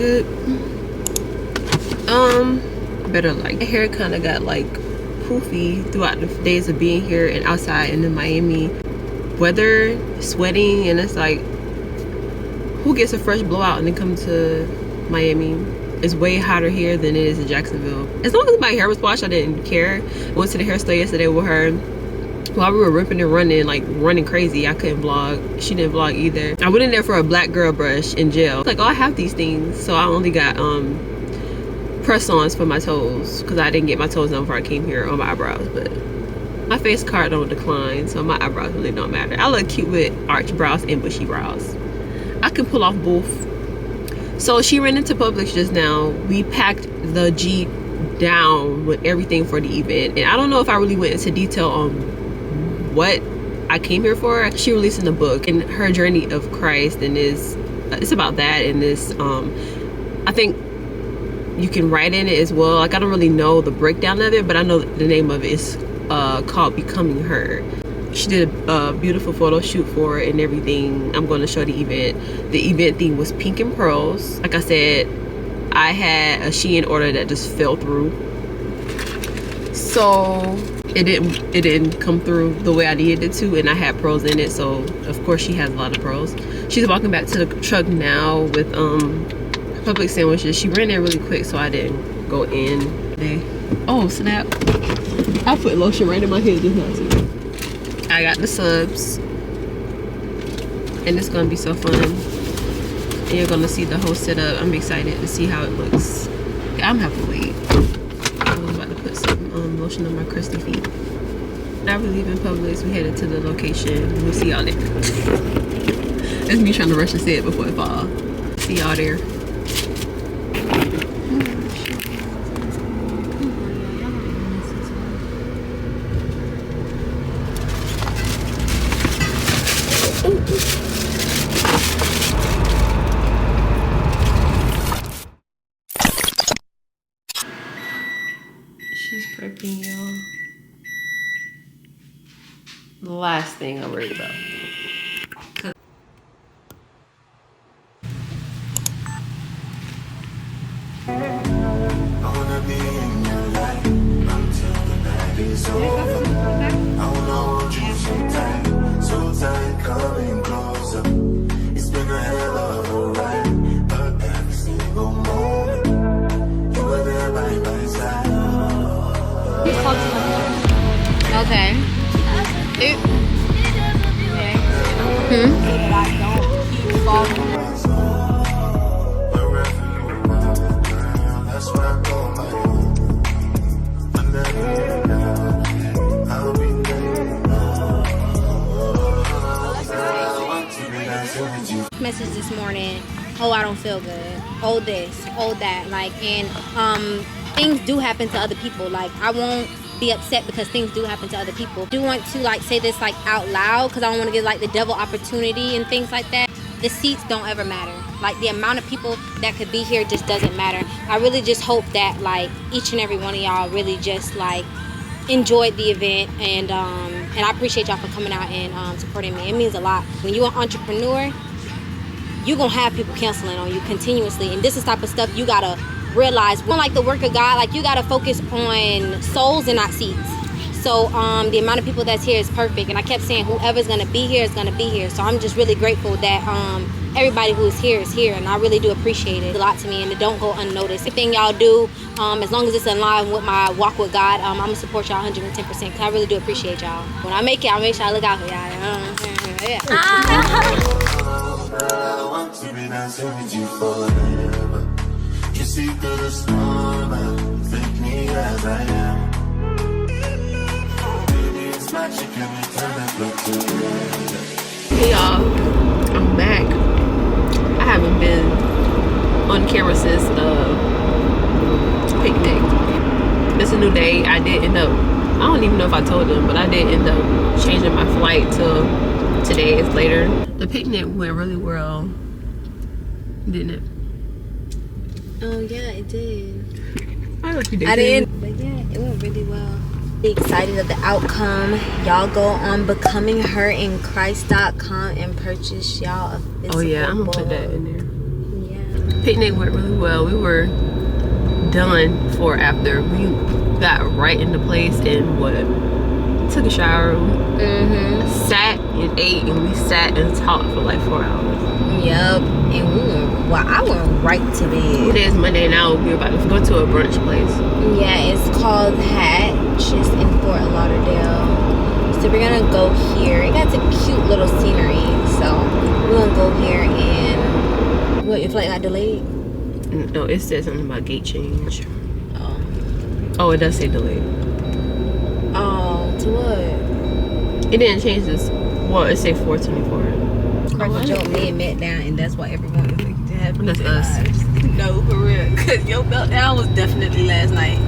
good. Better like. My hair kind of got like poofy throughout the days of being here and outside in the Miami weather, sweating, and it's like, who gets a fresh blowout and then come to Miami? It's way hotter here than it is in Jacksonville. As long as my hair was washed, I didn't care. I went to the hair store yesterday with her. While we were ripping and running, like running crazy, I couldn't vlog. She didn't vlog either. I went in there for a black girl brush in gel. Like, oh, I have these things. So I only got press-ons for my toes because I didn't get my toes done before I came here, on my eyebrows. But my face card don't decline, so my eyebrows really don't matter. I look cute with arch brows and bushy brows. I can pull off both. So she ran into Publix just now. We packed the Jeep down with everything for the event, and I don't know if I really went into detail on what I came here for. She releasing a book and her journey of Christ, and it's about that. And this I think you can write in it as well. Like, I don't really know the breakdown of it, but I know the name of it is called Becoming Her. She did a beautiful photo shoot for it and everything. I'm going to show the event. The event theme was pink and pearls. Like I said, I had a Shein order that just fell through, so it didn't come through the way I needed it to, and I had pearls in it, so of course she has a lot of pearls. She's walking back to the truck now with Publix sandwiches. She ran there really quick, so I didn't go in. Oh snap, I put lotion right in my head just now. I got the subs, and it's gonna be so fun, and you're gonna see the whole setup. I'm excited to see how it looks. I'm gonna have to wait. I'm about to put some lotion on my crusty feet. Now we're leaving Publix. We headed to the location. We'll see y'all there. That's me trying to rush and say it before it falls. See y'all there. She's prepping, y'all. The last thing I'm worried about. I wanna be in your life until the night is over. I wanna hold you so tight, coming closer. It's been a hell of a ride, but every single moment you were there by my side. Okay. Message this morning, oh, I don't feel good, oh this, oh that, like, and things do happen to other people. Like, I won't be upset because things do happen to other people. I do want to like say this like out loud because I don't want to give like the devil opportunity and things like that. The seats don't ever matter. Like, the amount of people that could be here just doesn't matter. I really just hope that like each and every one of y'all really just like enjoyed the event, and I appreciate y'all for coming out and supporting me. It means a lot. When you're an entrepreneur, you're gonna have people canceling on you continuously, and this is the type of stuff you gotta realize. When like the work of God, like, you gotta focus on souls and not seats. So the amount of people that's here is perfect, and I kept saying whoever's gonna be here is gonna be here. So I'm just really grateful that everybody who is here, and I really do appreciate it. It's a lot to me, and it don't go unnoticed. Everything y'all do, as long as it's in line with my walk with God, I'm gonna support y'all 110% because I really do appreciate y'all. When I make it, I'll make sure I look out for y'all. Yeah. I want to be dancing with you forever. You see through the storm, take me as I am. Baby, it's magic and we turn that look together. Hey y'all, I'm back. I haven't been on camera since picnic. It's a new day. I did end up, I don't even know if I told them, but I did end up changing my flight till today. It's later. The picnic went really well, didn't it? Oh yeah, it did. I hope you did. I didn't, but yeah, it went really well. Excited of the outcome. Y'all go on becomingheриnchrist.com and purchase y'all a physical Oh yeah, I'm gonna book. put that in there. Yeah. Picnic went really well. We were done for after we got right into place and took a shower, sat and ate, and we sat and talked for like 4 hours. Yup. And I went right to bed. Today is Monday now. We're about to go to a brunch place. Yeah, it's called Hatch. It's in Fort Lauderdale. So we're gonna go here. It got some cute little scenery. So we're gonna go here and what, your flight got delayed? No, it said something about gate change. Oh, it does say delayed. Oh, to what? It didn't change this. Well, it say 4:24. Crack a joke, me and Matt down, and that's why everyone is like to have. That's us. No, for real. Cause your meltdown was definitely last night.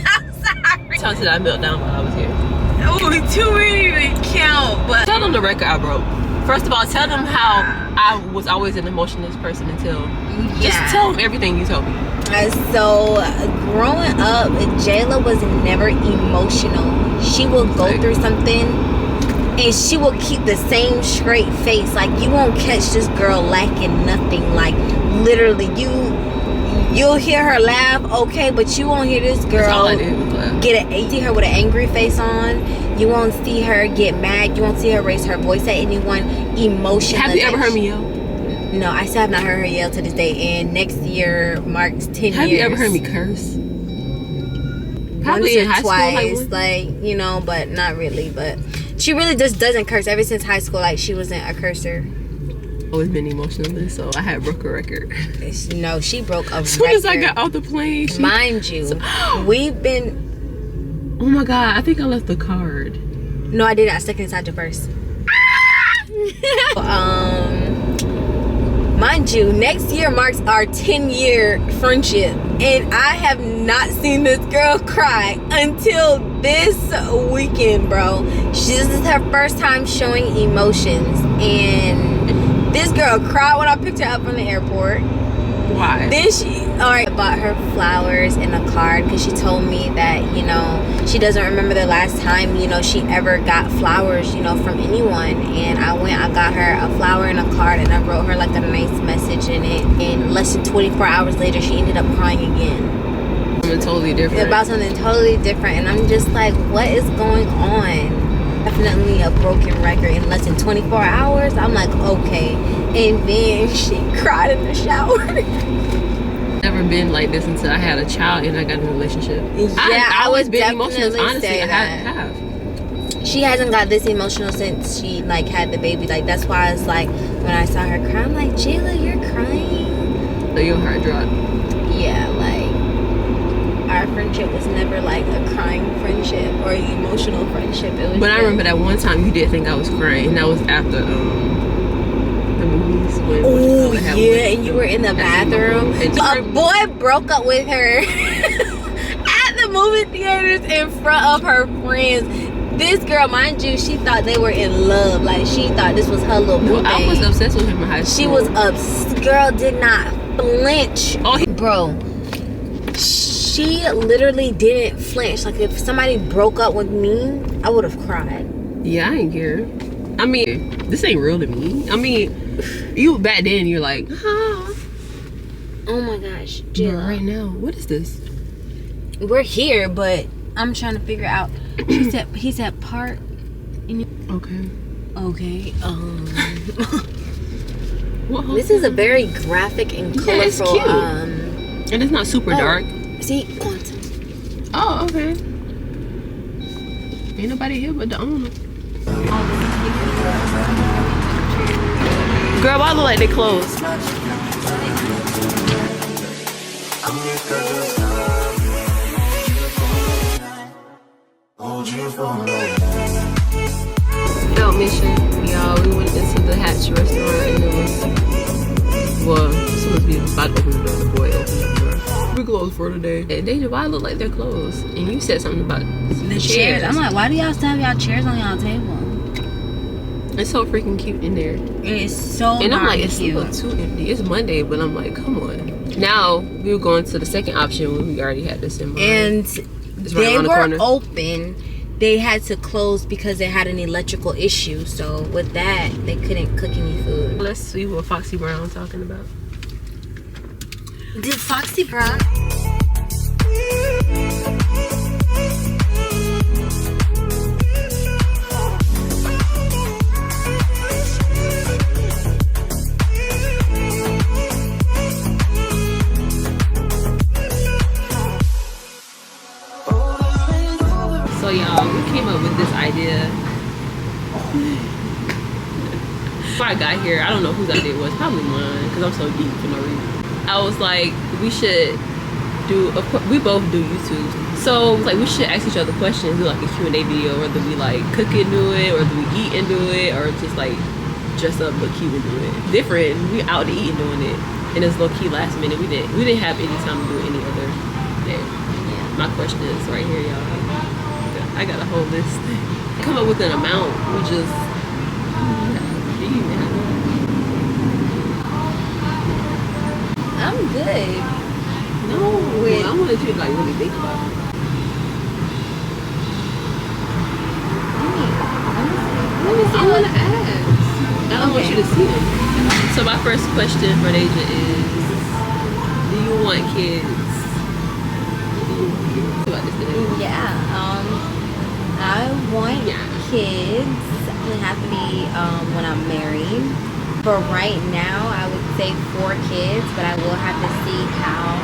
I'm sorry. Talk to that meltdown while I was here. Oh, too many to count, but Tell them the record I broke. First of all, tell them how I was always an emotionless person until. Just tell them everything you told me. So growing up, Jylah was never emotional. She will go through something and she will keep the same straight face. Like, you won't catch this girl lacking nothing. Like, literally, you'll hear her laugh, okay, but you won't hear this girl you see her with an angry face on. You won't see her get mad. You won't see her raise her voice at anyone. Emotional. Have you ever heard me yell? No, I still have not heard her yell to this day. And next year marks 10 years. Have you ever heard me curse? Probably Once in or high twice, school, like, you know, but not really. But she really just doesn't curse. Ever since high school, like, she wasn't a cursor. Always been emotionless, so I had broke a record. No, she broke a record. As soon as I got off the plane, mind you, we've been. Oh my God! I think I left the card. No, I didn't. I stuck it inside your purse. Mind you, next year marks our 10-year friendship, and I have not seen this girl cry until this weekend, bro. This is her first time showing emotions, and this girl cried when I picked her up from the airport. Why? Then I bought her flowers and a card because she told me that, you know, she doesn't remember the last time, you know, she ever got flowers, you know, from anyone. And I got her a flower and a card, and I wrote her like a nice message in it. And less than 24 hours later, she ended up crying again. Something totally different. About something totally different. And I'm just like, what is going on? Definitely a broken record in less than 24 hours. I'm like, okay. And then she cried in the shower. Never been like this until I had a child and I got in a relationship. Yeah, I always been definitely emotional. Honestly, say I that. have. She hasn't got this emotional since she like had the baby. Like, that's why it's like when I saw her cry, I'm like, Jylah, you're crying. So your heart dropped. Yeah, like our friendship was never like a crying friendship or an emotional friendship. It was. But I remember that one time you did think I was crying, and that was after the movies. Oh yeah, and you were in the bathroom. A boy broke up with her at the movie theaters in front of her friends. This girl, mind you, she thought they were in love. Like, she thought this was her little boo. Well, I was obsessed with him in high school. She was girl did not flinch. Bro, she literally didn't flinch. Like, if somebody broke up with me, I would have cried. Yeah, I ain't care. I mean, this ain't real to me. I mean, you back then, you're like, oh my gosh, Jylah. Right now, what is this? We're here, but I'm trying to figure out. He said part. Okay. Well, this is a very graphic and colorful. It's cute. And it's not super dark. See, quantum. Oh, okay. Ain't nobody here but the owner. Girl, why look like they closed? Felt mission, y'all. We went into the Hatch restaurant and it was, well, supposed to be about to open the door. The boy opened the door. We closed for today. And they why look like they're closed? And you said something about the chairs. I'm like, why do y'all still have y'all chairs on y'all table? It's so freaking cute in there. It's so and I'm like, it's cute. still too empty. It's Monday, but I'm like, come on. Now we were going to the second option when we already had this in mind. And it's they right were open they had to close because they had an electrical issue. So with that, they couldn't cook any food. Let's see what Foxy Brown's talking about. Did Foxy Brown? So y'all, we came up with this idea. Before I got here, I don't know whose idea it was. Probably mine, because I'm so deep for no reason. I was like, we should do, of course, we both do YouTube. So like we should ask each other questions, do like a Q&A video, whether we like cook and do it, or do we eat and do it, or just like dress up but cute and do it. Different, we out to eat and doing it. And it's low key last minute. We didn't have any time to do it any other day. Yeah. My question is right here, y'all. I got a whole list. Come up with an amount. We just I'm good. No, wait. I want you to like really think about it. I want to ask. I don't want you to see them. So my first question for Dajah is, do you want kids? About this today. Yeah. I want kids. It have to be when I'm married. For right now, I would say 4 kids, but I will have to see how.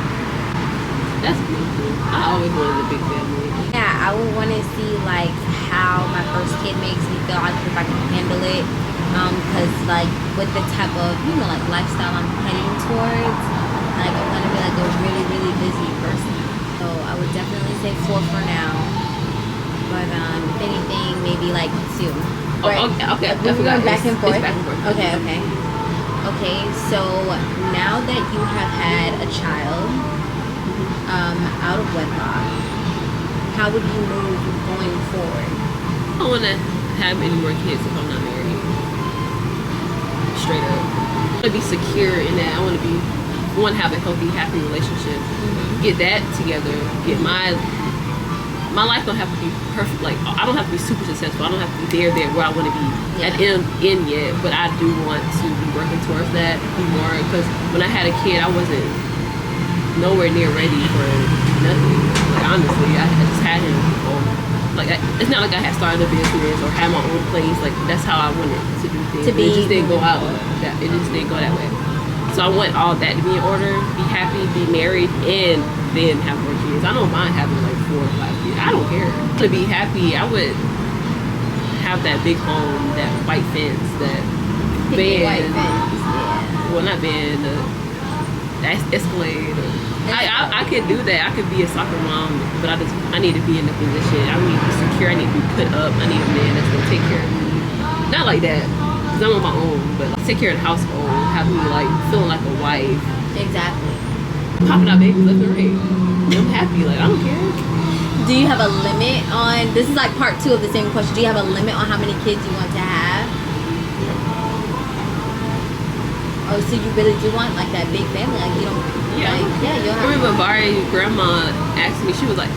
That's beautiful. I always wanted a big family. Yeah, I would want to see like how my first kid makes me feel, like if I can handle it. Because like with the type of like lifestyle I'm heading towards, like I'm gonna be like a really really busy person. So I would definitely say 4 for now. But if anything, maybe like 2. Oh, okay. We're going back and forth. Back and forth. Okay. So now that you have had a child out of wedlock, how would you move going forward? I don't want to have any more kids if I'm not married. Straight up. I want to be secure in that. I want to have a healthy, happy relationship. Mm-hmm. Get that together. Get my life don't have to be perfect. Like I don't have to be super successful. I don't have to be there where I want to be at end yet. But I do want to be working towards that more. Because when I had a kid, I wasn't nowhere near ready for nothing. Like honestly, I just had him. Like it's not like I had started a business or had my own place. Like that's how I wanted to do things. It just didn't go out. It just didn't go that way. So I want all that to be in order. Be happy, be married, and then have more kids. I don't mind having like 4 or 5 kids. I don't care. To be happy, I would have that big home, that white fence, that band. White fence, yeah. Well, not band. That Escalade. I could do that. I could be a soccer mom, but I need to be in a position. I need to be secure. I need to be put up. I need a man that's gonna take care of me. Not like that, because I'm on my own, but like, take care of the household, have me like feeling like a wife. Exactly. Popping out babies left and right. I'm happy. Like I don't care. Do you have a limit on? This is like part 2 of the same question. Do you have a limit on how many kids you want to have? Oh, so you really do want like that big family? Like you don't? Yeah. Like, yeah. You I remember Bari's grandma asked me. She was like,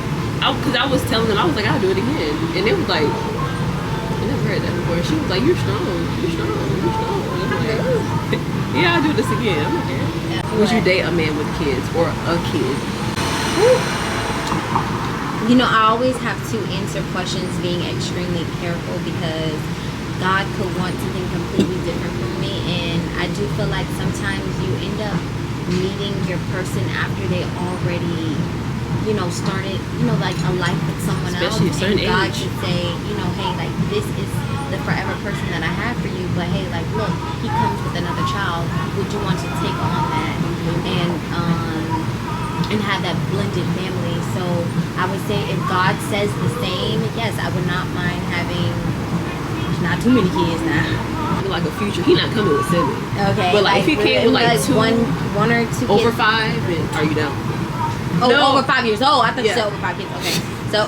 because I was telling them, I was like, I'll do it again, and it was like, I never heard that before. She was like, you're strong. You're strong. You're strong. And I'm like, yeah, I'll do this again. I'm not care. Yeah. Would you date a man with kids or a kid? You know, I always have to answer questions being extremely careful because God could want something completely different from me, and I do feel like sometimes you end up meeting your person after they already, started, like a life with someone Especially else, a certain and God age. should say, hey, like this is the forever person that I have for you, but hey, like look, he comes with another child. Would you want to take on that and have that blended family? So I would say if God says the same, yes, I would not mind having not too many kids now. Like a future, he not coming with 7. Okay, but like if he came with like 2, one or 2 over kids. 5, then are you down? Oh, No. over 5 years old. I thought you said over 5 kids. Okay, so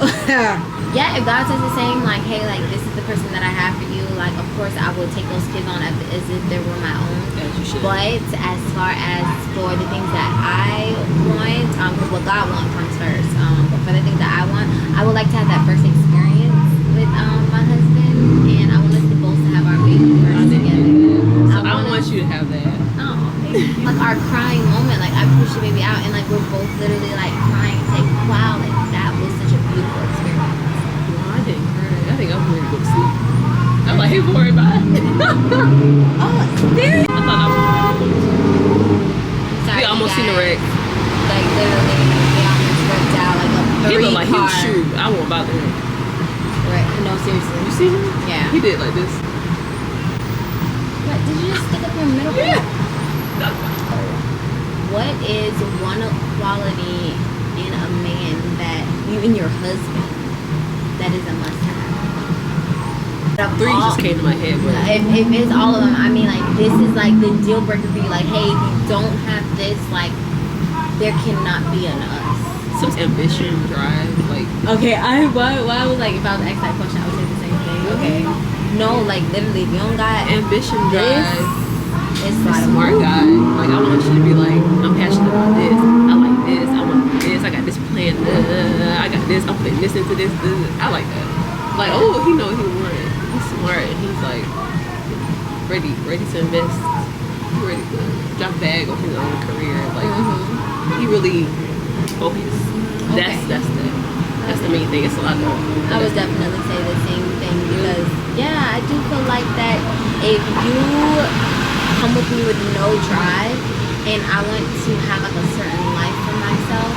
yeah, if God says the same, like hey, like this is the person that I have for you, like of course I will take those kids on as if they were my own. As you should. But as far as for the things that I want, because what God wants comes first. But for the things that I want, I would like to have that first experience our crying moment, like I pushed the baby out and like we're both literally like crying, like wow, like that was such a beautiful experience. No, I didn't cry. I think I was ready to go to sleep. I'm like, hey, boy, bye. Oh, serious? I thought I was. Sorry, We almost seen the wreck. Like literally, we almost wrecked out like a He looked like he car. was shoot. I won't bother him. Right? No, seriously. You see him? Yeah. He did like this. What? Did you just stick up your middle finger? What is one quality in a man that you and your husband that is a must-have? Three just came to my head. But If it's all of them, I mean, like this is like the deal breaker for you. Like, hey, if you don't have this, like there cannot be an us. some ambition, drive, like. Okay, why I was like, if I was asked that question, I would say the same thing. Okay. No, like literally, if you don't got Ambition, drive. it's A like smart guy. Like, I want you to be like, I'm passionate about this. I like this. I want this. I got this plan. I got this. I'm putting this into this. I like that. Like, oh, he knows what he wants. He's smart. And he's like ready to invest. He's ready to drop bag on his own career. Like, he really focused. Okay. That's the main thing. It's a lot of. I would definitely say the same thing because yeah, I do feel like that if you come with me with no drive and I want to have like a certain life for myself,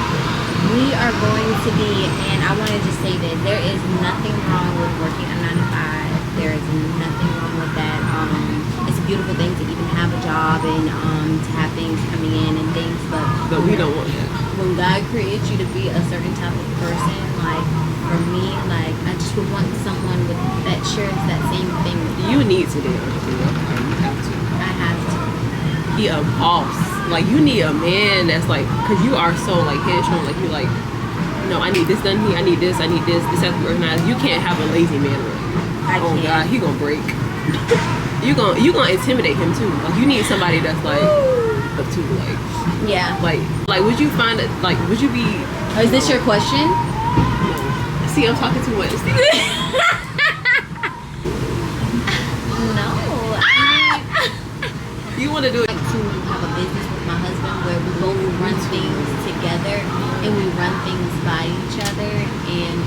we are going to be, and I want to just say this, there is nothing wrong with working a 9 to 5. There is nothing wrong with that. It's a beautiful thing to even have a job and to have things coming in and things, But we don't want that. when God creates you to be a certain type of person, like for me, like I just would want someone with that shares that same thing with me. You need to date an entrepreneur. You have to. I have to. Be a boss. Like, you need a man that's like, because you are so like headstrong. Like, you're like, no, I need this done here. I need this. This has to be organized. You can't have a lazy man around. Oh can't. God, he gonna break. you gonna intimidate him too. Like, you need somebody that's like up to Yeah. like would you find it like would you be? Oh, is this your question? See, I'm talking too much. No. You want to do it? Like to have a business with my husband where we both run things together and we run things by each other and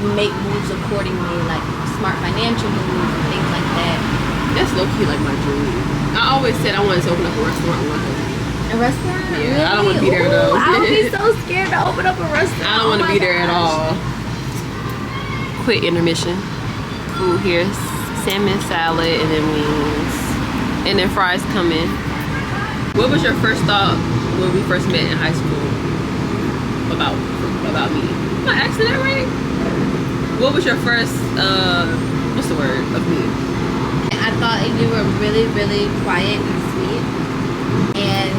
we make moves accordingly, like smart financial moves and things like that. That's low key like my dream. I always said I wanted to open up a restaurant with my husband. A restaurant? Yeah, Really? I don't want to be there though. I would be so scared to open up a restaurant. I don't want to be there at all. Quick intermission. Food here, salmon salad, and then wings, and then fries come in. What was your first thought when we first met in high school about me? Am I asking that right? What was your first what's the word of me? I thought you were really, really quiet and sweet, and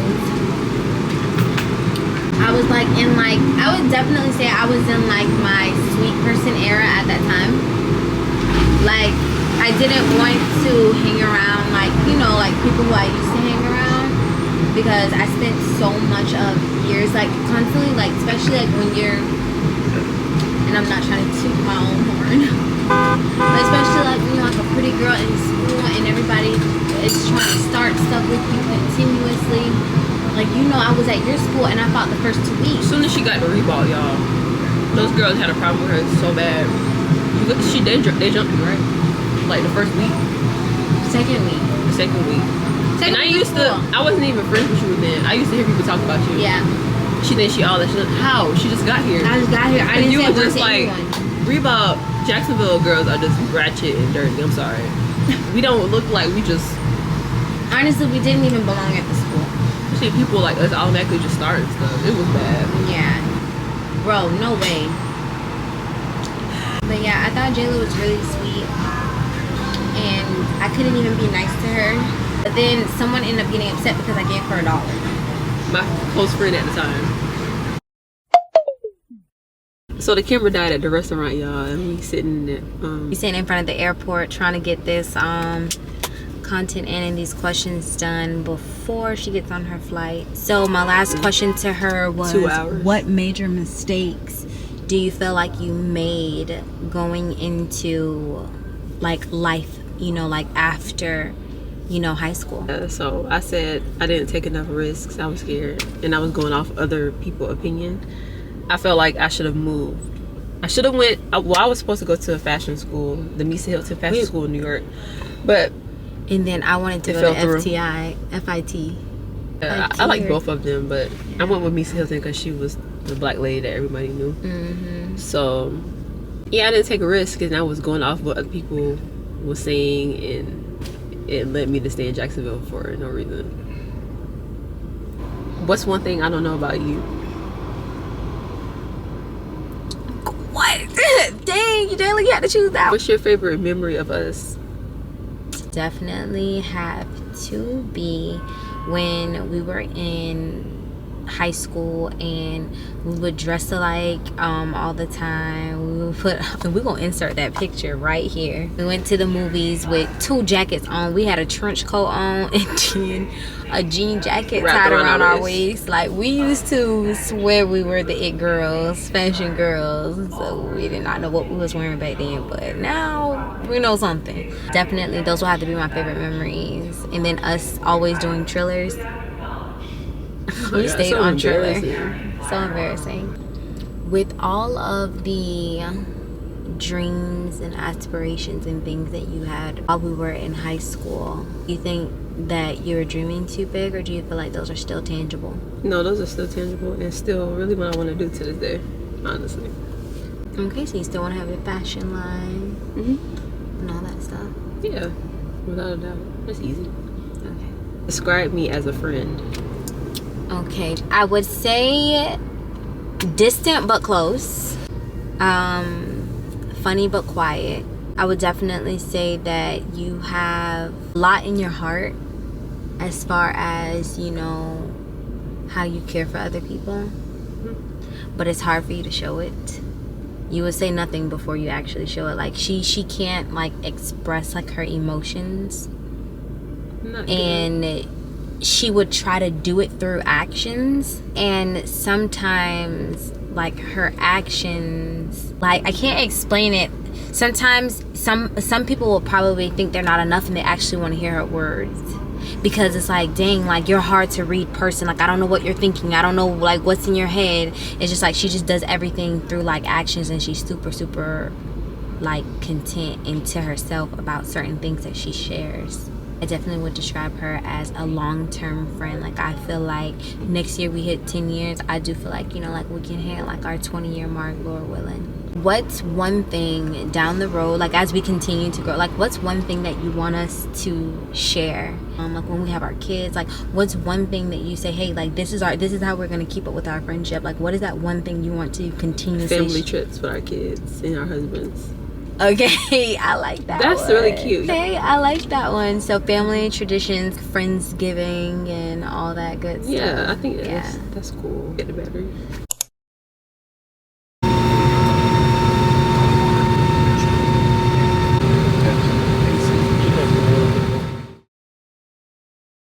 I was like in like, I would definitely say I was in like my sweet person era at that time. Like, I didn't want to hang around like, you know, like people who I used to hang around because I spent so much of years like constantly, like especially like when you're, and I'm not trying to toot my own horn, but especially like when you're like a pretty girl in school and everybody is trying to start stuff with you continuously. Like, you know, I was at your school and I fought the first 2 weeks. As soon as she got the Reebok, y'all, those girls had a problem with her so bad. They jumped you, right? Like the first week? Second week. The second week. Second And I week used of to, school. I wasn't even friends with you then. I used to hear people talk about you. Yeah. She thinks she all that. She's like, how? She just got here. I just got here. I And didn't you say were one just to like, anyone. Reebok, Jacksonville girls are just ratchet and dirty. I'm sorry. We don't look like we just, Honestly, we didn't even belong at the school. see people like us automatically just start and stuff. It was bad. Yeah. Bro, no way. But yeah, I thought jylah was really sweet. And I couldn't even be nice to her. But then someone ended up getting upset because I gave her $1. My close friend at the time. So the camera died at the restaurant, y'all, and we sitting at We're sitting in front of the airport trying to get this content in and these questions done before she gets on her flight. So my last question to her was, 2 hours. what major mistakes do you feel like you made going into like life, you know, like after high school. So I said I didn't take enough risks. I was scared, and I was going off other people's opinion. I felt like I should have moved. I should have went. I was supposed to go to a fashion school, the Misa Hilton Fashion School in New York, but and then I wanted to go to FTI, FIT. I like both of them, but I went with Misa Hilton because she was the black lady that everybody knew. So yeah, I didn't take a risk, and I was going off what other people were saying, and it led me to stay in Jacksonville for no reason. What's one thing I don't know about you? What? Dang, you definitely had to choose that. What's your favorite memory of us? Definitely have to be when we were in high school and we would dress alike all the time. We would put, we're gonna insert that picture right here. We went to the movies with 2 jackets on. We had a trench coat on and then a jean jacket tied around our waist. Like, we used to swear we were the it girls, fashion girls. So we did not know what we was wearing back then, but now we know something. Definitely those will have to be my favorite memories. And then us always doing Trillers. We stayed on Triller. So embarrassing. With all of the dreams and aspirations and things that you had while we were in high school, do you think that you were dreaming too big, or do you feel like those are still tangible? No, those are still tangible and still really what I want to do to this day, honestly. Okay, so you still want to have your fashion line and all that stuff? Yeah, without a doubt. That's easy. Okay. Describe me as a friend. Okay, I would say distant but close. Funny but quiet. I would definitely say that you have a lot in your heart as far as, how you care for other people. But it's hard for you to show it. You would say nothing before you actually show it. Like, she can't, like, express, like, her emotions. And she would try to do it through actions, and sometimes, like, her actions, like, I can't explain it. Sometimes some people will probably think they're not enough and they actually want to hear her words, because it's like, dang, like, you're hard to read person. Like, I don't know what you're thinking. I don't know, like, what's in your head. It's just like she just does everything through, like, actions, and she's super like content into herself about certain things that she shares. I definitely would describe her as a long-term friend. Like, I feel like next year we hit 10 years. I do feel like, like, we can hit, like, our 20-year mark, Lord willing. What's one thing down the road, like, as we continue to grow, like, what's one thing that you want us to share? Like, when we have our kids, like, what's one thing that you say, hey, like, this is how we're going to keep up with our friendship? Like, what is that one thing you want to continue? Family trips with our kids and our husbands. Okay, I like that. That's one. really cute. Okay, I like that one. So family traditions, Friendsgiving, and all that good stuff. Yeah, I think that's cool. Get the battery.